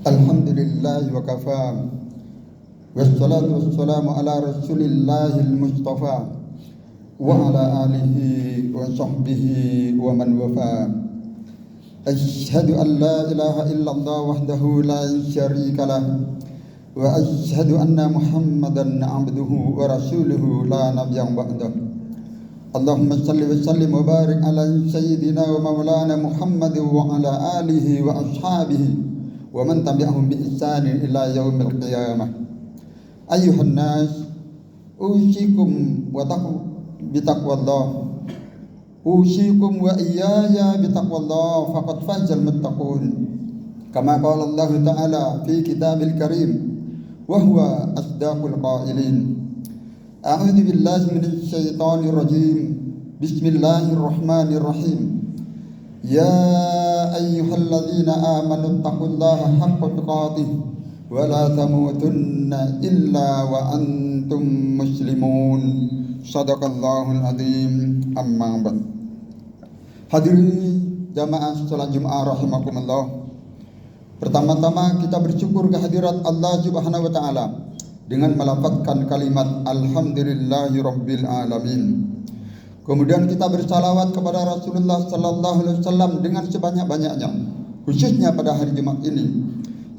Alhamdulillah wa kafa. Wassalatu wassalamu ala Rasulillahil Mustafa wa ala alihi wa sahbihi wa man wafa. Asyhadu an la ilaha illallah wahdahu la syarika lah wa asyhadu anna Muhammadan abduhu wa rasuluhu la nabiyya ba'dah. Allahumma salli wa sallim wa barik ala sayyidina wa maulana Muhammad wa ala alihi wa ashabihi wa man tabi'ahum bi ihsanin ila yaumil qiyamah. Ayuhan nas, usikum wa bitaqwallah. Usikum wa iyaya bitaqwallah faqad fazal muttaqun. Kama qala Allah Ta'ala fi kitabil karim wa huwa asdaqul qailin. A'udzu billahi minasy syaithanir rajim. Bismillahirrahmanirrahim. Ya ayyuhalladzina amanu taqullaha haqqa tuqatih wa la tamutunna illa wa antum muslimun. Shadaqallahul azim. Amma ba'd. Hadirin jamaah salat Jumat rahimakumullah. Pertama-tama kita bersyukur kehadirat Allah Subhanahu wa taala dengan melafazkan kalimat alhamdulillahirabbil alamin. Kemudian kita bersalawat kepada Rasulullah sallallahu alaihi wasallam dengan sebanyak-banyaknya, khususnya pada hari Jumat ini,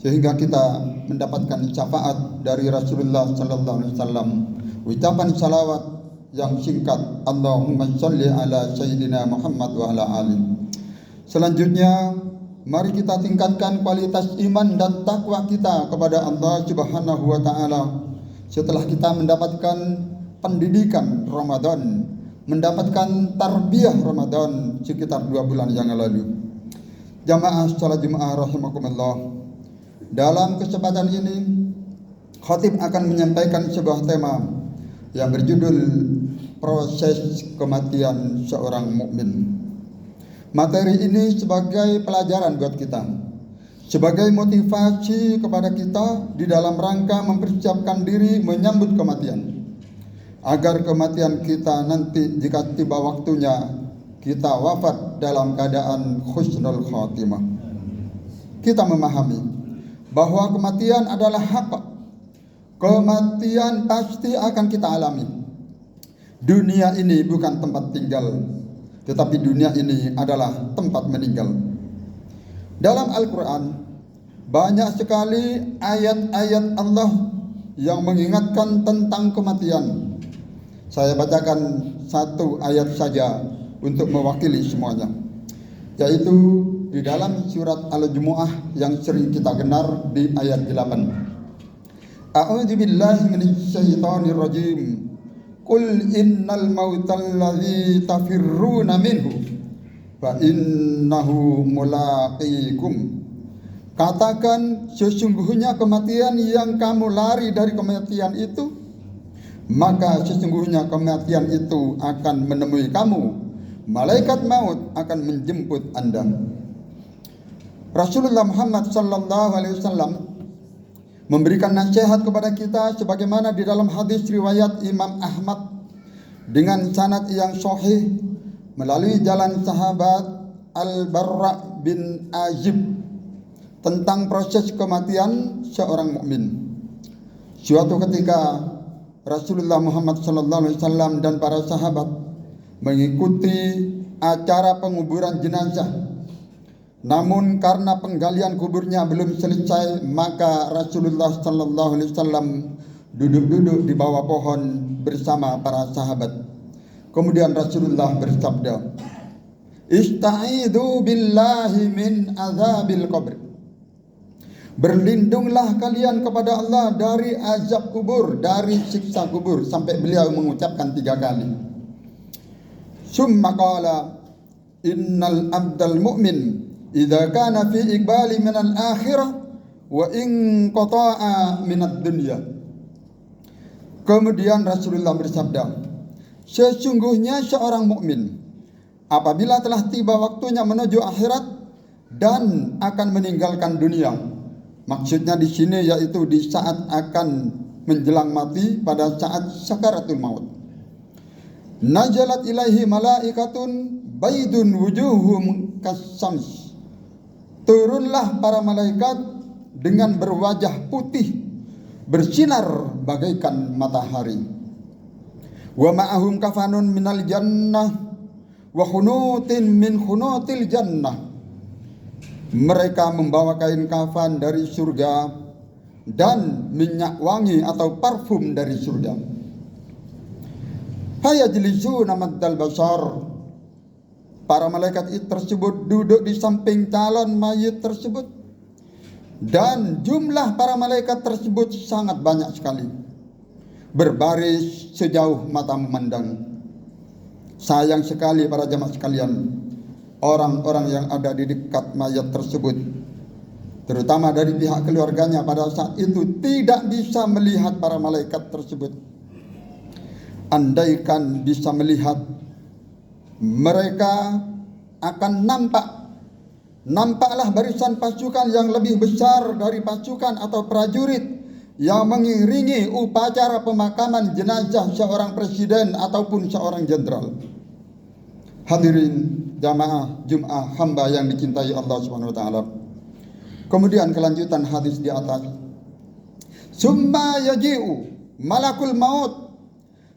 sehingga kita mendapatkan syafaat dari Rasulullah sallallahu alaihi wasallam. Ucapan salawat yang singkat, Allahumma shalli ala sayyidina Muhammad wa ala ali. Selanjutnya, mari kita tingkatkan kualitas iman dan takwa kita kepada Allah Subhanahu wa taala setelah kita mendapatkan pendidikan Ramadan, mendapatkan tarbiyah Ramadan sekitar 2 bulan yang lalu. Jamaah salat Jumat rahimakumullah. Dalam kesempatan ini khatib akan menyampaikan sebuah tema yang berjudul proses kematian seorang mukmin. Materi ini sebagai pelajaran buat kita, sebagai motivasi kepada kita di dalam rangka mempersiapkan diri menyambut kematian, agar kematian kita nanti jika tiba waktunya kita wafat dalam keadaan husnul khatimah. Kita memahami bahwa kematian adalah hak. Kematian pasti akan kita alami. Dunia ini bukan tempat tinggal, tetapi dunia ini adalah tempat meninggal. Dalam Al-Quran banyak sekali ayat-ayat Allah yang mengingatkan tentang kematian. Saya bacakan satu ayat saja untuk mewakili semuanya, yaitu di dalam surat Al-Jumu'ah yang sering kita dengar di ayat 8. A'udzu billahi minasy syaithanir rajim. Qul innal mautal ladzi tafirruna minhu fa innahu mulaqikum. Katakan, sesungguhnya kematian yang kamu lari dari kematian itu, maka sesungguhnya kematian itu akan menemui kamu. Malaikat maut akan menjemput Anda. Rasulullah Muhammad sallallahu alaihi wasallam memberikan nasihat kepada kita sebagaimana di dalam hadis riwayat Imam Ahmad dengan sanad yang sahih melalui jalan sahabat Al-Barra bin Azib tentang proses kematian seorang mukmin. Suatu ketika Rasulullah Muhammad SAW dan para sahabat mengikuti acara penguburan jenazah. Namun karena penggalian kuburnya belum selesai, maka Rasulullah SAW duduk-duduk di bawah pohon bersama para sahabat. Kemudian Rasulullah bersabda, "Ista'idhu billahi min azabil qabr." Berlindunglah kalian kepada Allah dari azab kubur, dari siksa kubur, sampai beliau mengucapkan 3 kali. Summa qala, "Innal abdal mu'min idza kana fi iqbali min al-akhirah wa in qata'a min ad-dunya." Kemudian Rasulullah bersabda, sesungguhnya seorang mukmin apabila telah tiba waktunya menuju akhirat dan akan meninggalkan dunia. Maksudnya di sini yaitu di saat akan menjelang mati, pada saat sakaratul maut. Nazalat ilaihi malaikatun baidun wujuhum kasams. Turunlah para malaikat dengan berwajah putih bersinar bagaikan matahari. Wa ma'ahum kafanun minal jannah wa hunutin min hunutil jannah. Mereka membawa kain kafan dari surga dan minyak wangi atau parfum dari surga. Fayajlisuna maddal basar. Para malaikat itu tersebut duduk di samping calon mayit tersebut, dan jumlah para malaikat tersebut sangat banyak sekali, berbaris sejauh mata memandang. Sayang sekali para jamaah sekalian, orang-orang yang ada di dekat mayat tersebut, terutama dari pihak keluarganya, pada saat itu tidak bisa melihat para malaikat tersebut. Andaikan bisa melihat, mereka akan nampaklah barisan pasukan yang lebih besar dari pasukan atau prajurit yang mengiringi upacara pemakaman jenazah seorang presiden ataupun seorang jenderal. Hadirin jamaah Jumat hamba yang dicintai Allah Subhanahu wa taala. Kemudian kelanjutan hadis di atas. Summa yaji'u malakul maut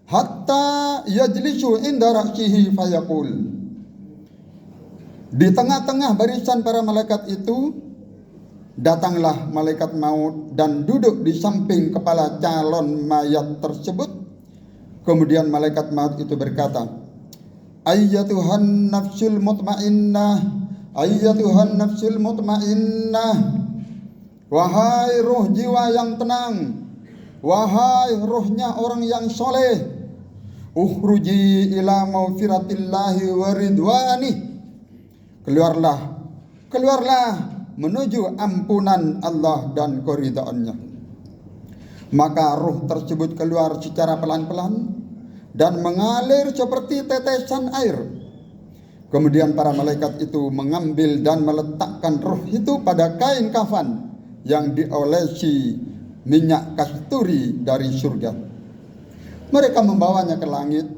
hatta yajlisu inda ra'sihi fayaqul. Di tengah-tengah barisan para malaikat itu datanglah malaikat maut dan duduk di samping kepala calon mayat tersebut. Kemudian malaikat maut itu berkata, Ayyatuhan nafsul mutmainnah, ayyatuhan nafsul mutmainnah. Wahai ruh jiwa yang tenang, wahai ruhnya orang yang soleh, ukhruji ila maufiratillahi wa ridwani. Keluarlah menuju ampunan Allah dan keridhaannya. Maka ruh tersebut keluar secara pelan-pelan dan mengalir seperti tetesan air. Kemudian para malaikat itu mengambil dan meletakkan ruh itu pada kain kafan yang diolesi minyak kasturi dari surga. Mereka membawanya ke langit,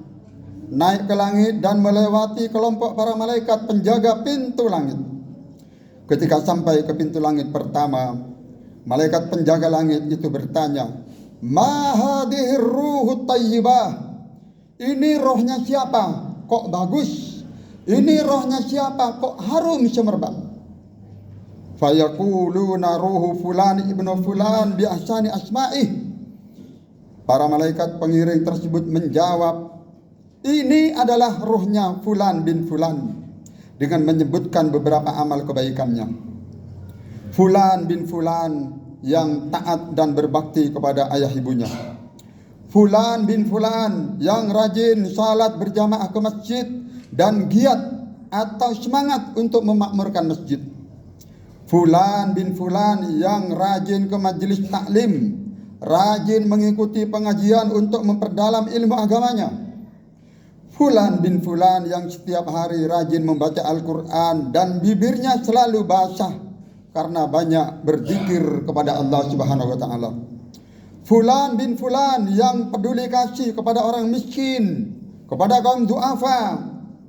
naik ke langit dan melewati kelompok para malaikat penjaga pintu langit. Ketika sampai ke pintu langit pertama, malaikat penjaga langit itu bertanya, Ma hadhir ruhut tayyibah. Ini rohnya siapa? Kok bagus? Ini rohnya siapa? Kok harum semerbak? Fayaquluna ruhu fulan ibnu fulan bi ahsani asma'ih. Para malaikat pengiring tersebut menjawab, ini adalah ruhnya fulan bin fulan, dengan menyebutkan beberapa amal kebaikannya. Fulan bin fulan yang taat dan berbakti kepada ayah ibunya. Fulan bin fulan yang rajin salat berjamaah ke masjid dan giat atau semangat untuk memakmurkan masjid. Fulan bin fulan yang rajin ke majelis taklim, rajin mengikuti pengajian untuk memperdalam ilmu agamanya. Fulan bin fulan yang setiap hari rajin membaca Al-Quran dan bibirnya selalu basah karena banyak berzikir kepada Allah Subhanahu wa taala. Fulan bin fulan yang peduli kasih kepada orang miskin, kepada kaum duafa,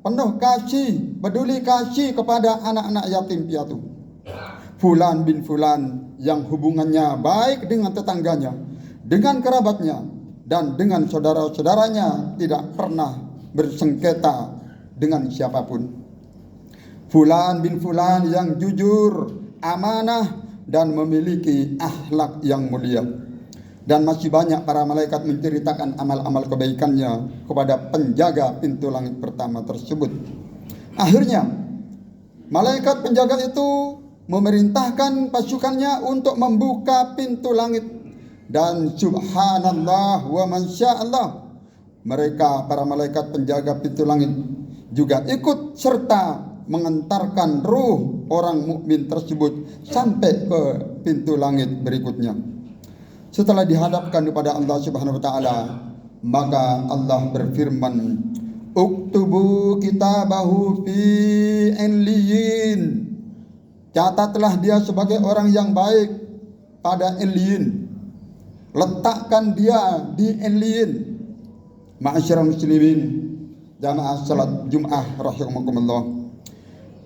penuh kasih, peduli kasih kepada anak-anak yatim piatu. Fulan bin fulan yang hubungannya baik dengan tetangganya, dengan kerabatnya, dan dengan saudara-saudaranya, tidak pernah bersengketa dengan siapapun. Fulan bin fulan yang jujur, amanah, dan memiliki akhlak yang mulia. Dan masih banyak para malaikat menceritakan amal-amal kebaikannya kepada penjaga pintu langit pertama tersebut. Akhirnya malaikat penjaga itu memerintahkan pasukannya untuk membuka pintu langit. Dan subhanallah wa masyaallah, mereka para malaikat penjaga pintu langit juga ikut serta mengantarkan ruh orang mukmin tersebut sampai ke pintu langit berikutnya. Setelah dihadapkan kepada Allah Subhanahu wa taala, maka Allah berfirman, Uktubu kitabahu fi illiyin. Catatlah dia sebagai orang yang baik pada illiyin. Letakkan dia di illiyin. Ma'asyiral muslimin, jamaah salat Jumat rahimakumullah.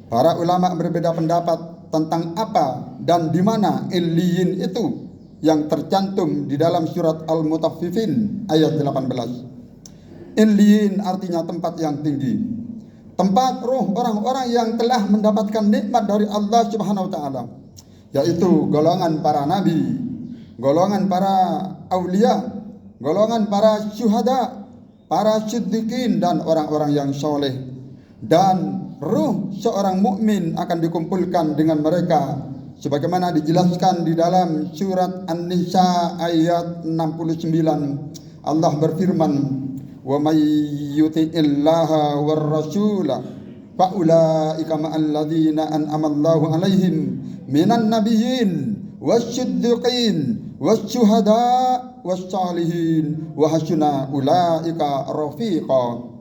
Para ulama berbeda pendapat tentang apa dan di mana Illiyin itu yang tercantum di dalam surat Al-Mutaffifin ayat 18. Illiyin artinya tempat yang tinggi, tempat ruh orang-orang yang telah mendapatkan nikmat dari Allah Subhanahu wa taala, yaitu golongan para nabi, golongan para aulia, golongan para syuhada, para siddiqin dan orang-orang yang soleh. Dan ruh seorang mukmin akan dikumpulkan dengan mereka sebagaimana dijelaskan di dalam surat An-Nisa ayat 69. Allah berfirman, "Wa may yuti'illaha war rasula fa ulaika ma'al ladzina an'ama Allahu 'alaihim minan nabiyyin wasyiddiqin wasyuhada wassalihin wa hasuna ulaika rafiqa."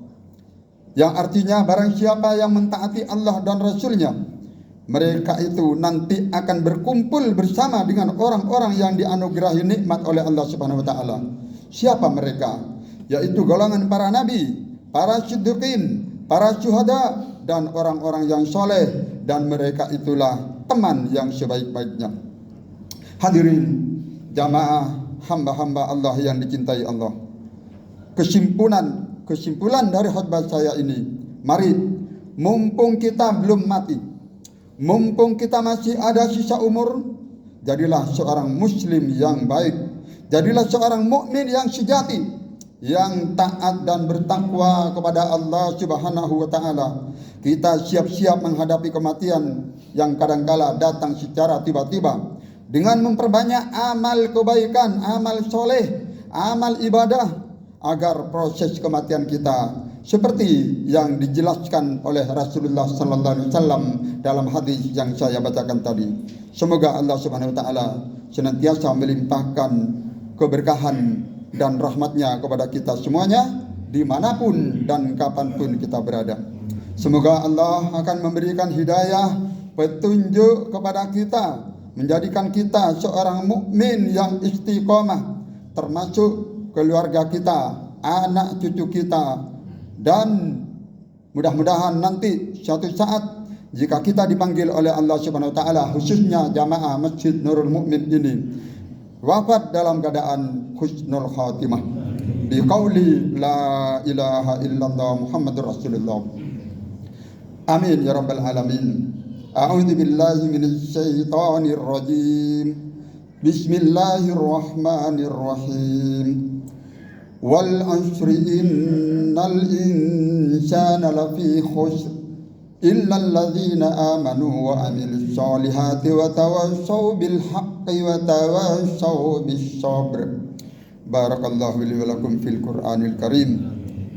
Yang artinya barang siapa yang mentaati Allah dan Rasulnya, mereka itu nanti akan berkumpul bersama dengan orang-orang yang dianugerahi nikmat oleh Allah Subhanahu wa taala. Siapa mereka? Yaitu golongan para nabi, para siddiqin, para syuhada dan orang-orang yang soleh, dan mereka itulah teman yang sebaik-baiknya. Hadirin jamaah hamba-hamba Allah yang dicintai Allah. Kesimpulan dari khutbah saya ini, mari mumpung kita belum mati, mumpung kita masih ada sisa umur, jadilah seorang muslim yang baik, jadilah seorang mukmin yang sejati, yang taat dan bertakwa kepada Allah Subhanahu wa taala. Kita siap-siap menghadapi kematian yang kadangkala datang secara tiba-tiba dengan memperbanyak amal kebaikan, amal soleh, amal ibadah, agar proses kematian kita seperti yang dijelaskan oleh Rasulullah sallallahu alaihi wasallam dalam hadis yang saya bacakan tadi. Semoga Allah Subhanahu wa taala senantiasa melimpahkan keberkahan dan rahmatnya kepada kita semuanya dimanapun dan kapanpun kita berada. Semoga Allah akan memberikan hidayah, petunjuk kepada kita, menjadikan kita seorang mukmin yang istiqomah, termasuk keluarga kita, anak cucu kita, dan mudah-mudahan nanti suatu saat jika kita dipanggil oleh Allah Subhanahu wa taala, khususnya jamaah Masjid Nurul Mukmin ini, wafat dalam keadaan husnul khatimah bi qauli la ilaha illallah Muhammadur Rasulullah. Amin ya rabbal alamin. A'udzu billahi minasy syaithanir rajim. Bismillahirrahmanirrahim. Wal asri innal insana lafi khusr illa alladhina amanu wa amilus solihati wa tawassaw bil haqqi wa tawassaw bis sabr. Barakallahu li wa lakum fil Qur'anil Karim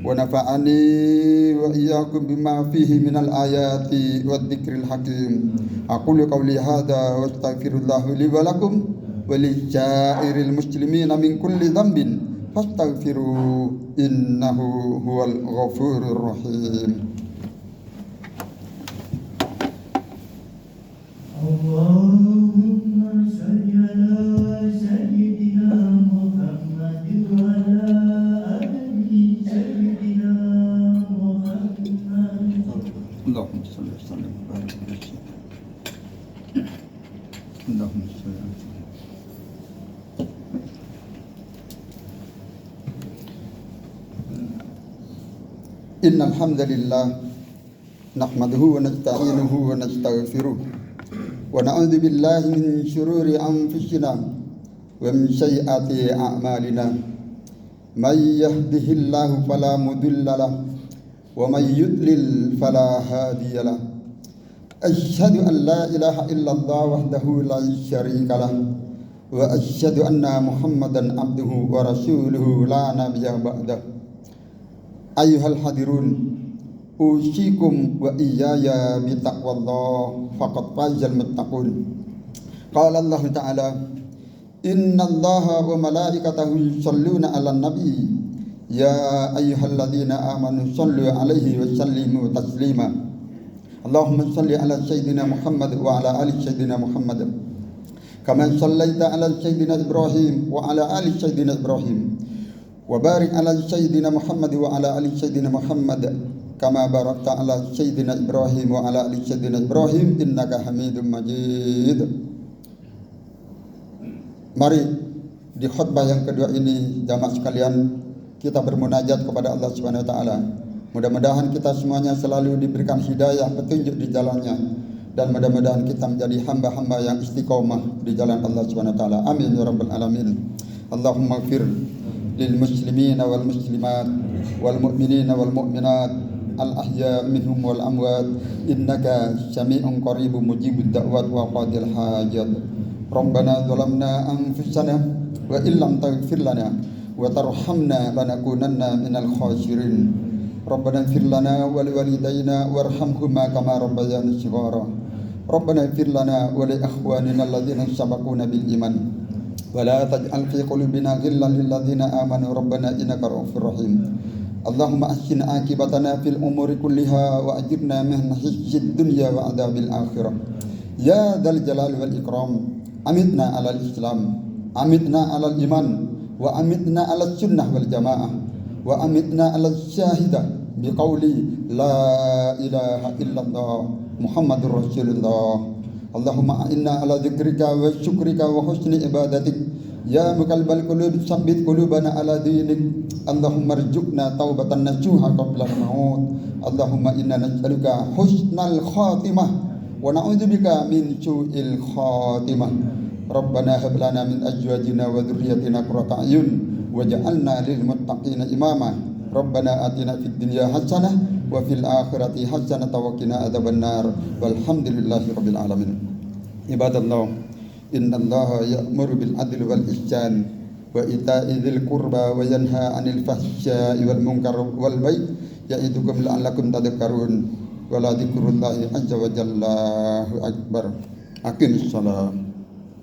wa nafa'ani wa iyyakum bima fihi minal ayati wad dzikril hakim. Aqulu qawli hadza wa astaghfirullah li wa lakum wa li sa'iril muslimina min kulli dhanbin fastaghfiru innahu huwal ghafurur rahim. Allahumma shalli ala sayyidina Muhammad wa ala ali sayyidina Muhammad. Allahumma shalli wa sallim wa barik ala sayyidina. Allahumma shalli ala sayyidina. Innal hamdalillah nahmaduhu wa nasta'inuhu wa nastaghfiruh wa na'udzu billahi min shururi anfusina wa min sayyiati a'malina. May yahdihillahu fala mudilla lahu wa may yudlil fala hadiya lahu. Asyhadu an la ilaha illallah wahdahu la syarika lahu wa asyhadu anna Muhammadan abduhu wa rasuluhu la nabiyya ba'dahu. Ayyuhal hadirun, usikum wa iyaya bitaqwallah faqad fazal muttaqun. Qala Allah Ta'ala, innallaha wa malaikatahu yusholluna 'alan nabi ya ayyuhalladzina amanu shollu 'alaihi wa sallimu taslima. Allahumma shalli 'ala sayyidina Muhammad wa 'ala ali sayyidina Muhammad kama shallaita 'ala sayyidina Ibrahim wa 'ala ali sayyidina Ibrahim wa barik 'ala sayyidina Muhammad wa 'ala ali sayyidina Muhammad kama barakta 'ala sayyidina Ibrahim wa 'ala ali sayyidina Ibrahim innaka Hamidum Majid. Mari di khutbah yang kedua ini jamaah sekalian kita bermunajat kepada Allah Subhanahu wa taala. Mudah-mudahan kita semuanya selalu diberikan hidayah petunjuk di jalannya dan mudah-mudahan kita menjadi hamba-hamba yang istiqomah di jalan Allah Subhanahu wa taala. Amin ya rabbal alamin. Allahumma ighfir lil muslimin wal muslimat wal mu'minin wal mu'minat al ahya minhum wal amwat innaka sami'un qaribun mujibud da'wat wa qadil hajat. Rabbana zalamna anfusana wa illam taghfir lana wa tarhamna lanakunanna minal khasirin. Rabbana ighfir lana wa liwalidayna warhamhuma kama rabbayana shighara. Rabbana ighfir lana wa li ikhwanina alladhina sabaquna bil iman wa la taj'al fi qulubina ghillan lil ladzina amanu rabbana innaka ra'ufur rahim. Allahumma ahsin akibatana fil umuri kulliha wa ajirna min khizyid dunya wa adzabil akhirah. Ya dzal jalali wal ikram. Amitna alal Islam, amitna alal iman, wa amitna alal sunnah wal jamaah, wa amitna alal syahidah biqauli la ilaha illallah Muhammadur Rasulullah. Allahumma inna ala dzikrika wa syukrika wa husni ibadatik. Ya muqallibal qulub tsabbit qulubana ala dinik. Allahumma rzuqna taubatan nasuha qabla al-maut. Allahumma inna nas'aluka husnal khatimah wa na'udzubika min su'il khatimah. Rabbana hab lana min azwajina wa dhurriyyatina qurrata a'yun waj'alna lil muttaqina imama. Rabbana atina fid dunya hasanah wa fil akhirati hasanah wa qina adzabannar. Walhamdulillahi rabbil alamin. Ibadallah, innallaha ya'muru bil adli wal ihsan wa ita'i dzil qurba wa yanha 'anil fahsya'i wal munkar wal baghi ya'idukum la'allakum tadhakkarun. Wa la dzikrullahi azza wa jalla akbar. Aqimissalam.